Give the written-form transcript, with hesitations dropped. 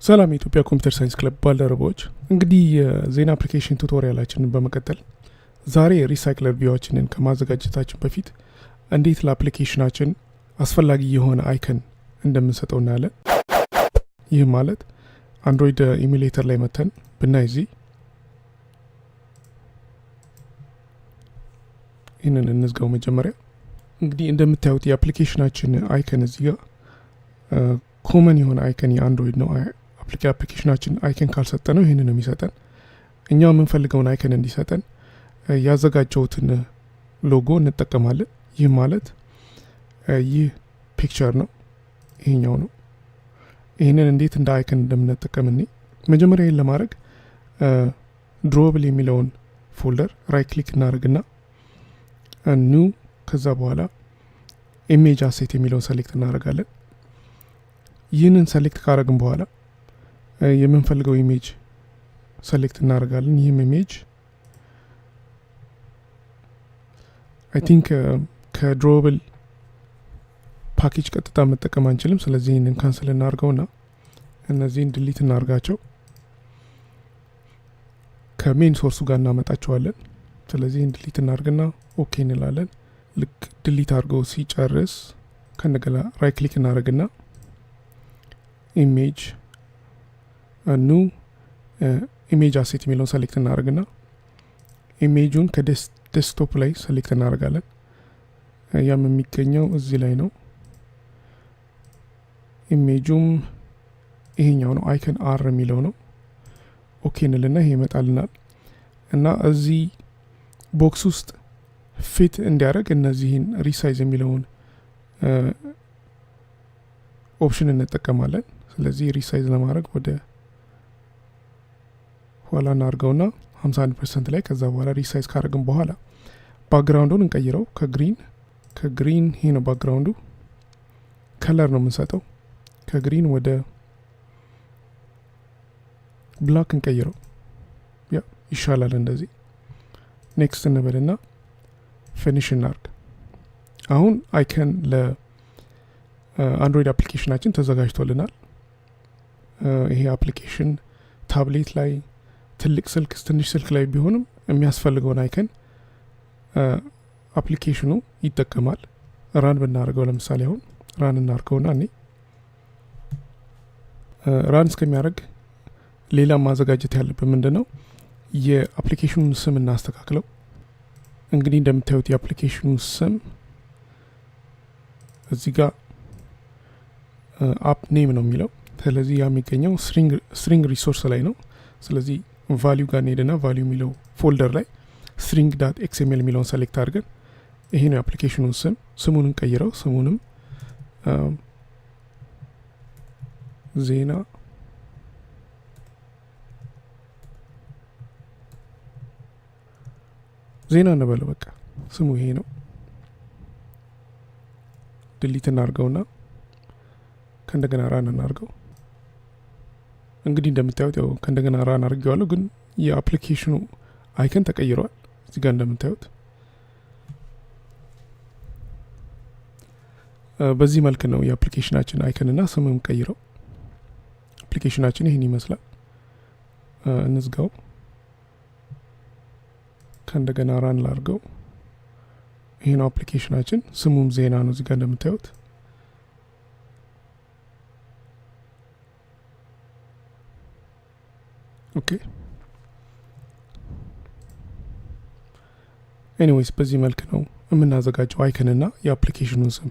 ሰላም የኢትዮጵያ ኮምፒውተር ሳይንስ ክለብ ባልደረቦች፣ እንግዲህ የዜና አፕሊኬሽን ቱቶሪያላችንን በመቀጠል ዛሬ ሪሳይክለር ቪዋችንን ከማዘጋጀታችን በፊት እንዴት ለአፕሊኬሽናችን አስፈላጊ የሆነ አይከን እንደምንሰጠው እናያለን። ይህ ማለት አንድሮይድ ኢሙሌተር ላይ መተን ብናይ እዚህ ይህንን እንዝጋው። መጀመሪያ እንግዲህ እንደምታዩት የአፕሊኬሽናችን አይከን እዚህ ጋር ኮመን የሆነ አይከን የአንድሮይድ ነው። አፕሊኬሽናችን አይከን ካልሰጠነው ይህንን ነው የሚሰጠን። እኛ የምንፈልገውን አይከን እንዲሰጠን ያዘጋጀውትን ሎጎ እንጠቀማለን። ይህ ማለት ይህ ፒክቸር ነው፣ ይሄኛው ነው። ይህንን እንዴት እንደ አይከን እንደምንጠቀም እኔ መጀመሪያ ይህን ለማድረግ ድሮብል የሚለውን ፎልደር ራይት ክሊክ እናደርግና ኒው፣ ከዛ በኋላ ኢሜጅ አሴት የሚለውን ሰሌክት እናደርጋለን። ይህንን ሰሌክት ካደረግን በኋላ የምንፈልገው ኢሜጅ ሰሌክት እናደርጋለን። ይህም ኢሜጅ አይ ቲንክ ከድሮብል ፓኬጅ ቀጥታ መጠቀም አንችልም። ስለዚህ ይህንን ካንስል እናርገውና እነዚህን ድሊት እናርጋቸው። ከሜን ሶርሱ ጋር እናመጣቸዋለን። ስለዚህ ይህን ድሊት እናርግና ኦኬ እንላለን። ልክ ድሊት አድርገው ሲጨርስ ከነገላ ራይት ክሊክ እናደርግና ኢሜጅ ኑ ኢሜጅ አሴት የሚለውን ሰሌክት እናደርግና ኢሜጁን ከዴስክቶፕ ላይ ሰሌክት እናደርጋለን። ያም የሚገኘው እዚህ ላይ ነው። ኢሜጁም ይሄኛው ነው፣ አይከን አር የሚለው ነው። ኦኬ እንልና ይሄ ይመጣልናል እና እዚህ ቦክስ ውስጥ ፊት እንዲያደርግ እነዚህን ሪሳይዝ የሚለውን ኦፕሽን እንጠቀማለን። ስለዚህ ሪሳይዝ ለማድረግ ወደ ኋላ እናርገውና 51% ላይ ከዛ በኋላ ሪሳይዝ ካደረግን በኋላ ባክግራውንዱን እንቀይረው። ከግሪን ይሄ ነው ባክግራውንዱ፣ ከለር ነው የምንሰጠው። ከግሪን ወደ ብላክ እንቀይረው፣ ያ ይሻላል እንደዚህ። ኔክስት እንበልና ፊኒሽ እናርግ። አሁን አይከን ለአንድሮይድ አፕሊኬሽናችን ተዘጋጅቶልናል። ይሄ አፕሊኬሽን ታብሌት ላይ፣ ትልቅ ስልክ፣ ትንሽ ስልክ ላይ ቢሆንም የሚያስፈልገውን አይከን አፕሊኬሽኑ ይጠቀማል። ራን ብናደርገው ለምሳሌ አሁን ራን እናርገውና እኔ ራን እስከሚያደርግ ሌላ ማዘጋጀት ያለብን ምንድን ነው? የአፕሊኬሽኑን ስም እናስተካክለው። እንግዲህ እንደምታዩት የአፕሊኬሽኑ ስም እዚህ ጋር አፕ ኔም ነው የሚለው። ስለዚህ ያ የሚገኘው ስትሪንግ ሪሶርስ ላይ ነው። ስለዚህ ቫሊዩ ጋር እንሄድና ቫሊዩ የሚለው ፎልደር ላይ ስትሪንግ ዳት ኤክስኤምኤል የሚለውን ሰሌክት አድርገን ይሄ ነው የአፕሊኬሽኑ ስሙን እንቀይረው። ስሙንም ዜና እንበለው። በቃ ስሙ ይሄ ነው። ድሊት እናርገውና ከእንደገና ራን እናርገው። እንግዲህ እንደምታዩት ያው ከእንደገና ራን አድርጌዋለሁ፣ ግን የአፕሊኬሽኑ አይከን ተቀይሯል። እዚህ ጋር እንደምታዩት በዚህ መልክ ነው የአፕሊኬሽናችን አይከንና ስምም ቀይረው። አፕሊኬሽናችን ይህን ይመስላል። እንዝጋው፣ ከእንደገና ራን ላርገው። ይሄ ነው አፕሊኬሽናችን፣ ስሙም ዜና ነው። እዚህ ጋር እንደምታዩት ኦኬ። ኤኒዌይስ በዚህ መልክ ነው የምናዘጋጀው አይከንና የአፕሊኬሽኑን ስም።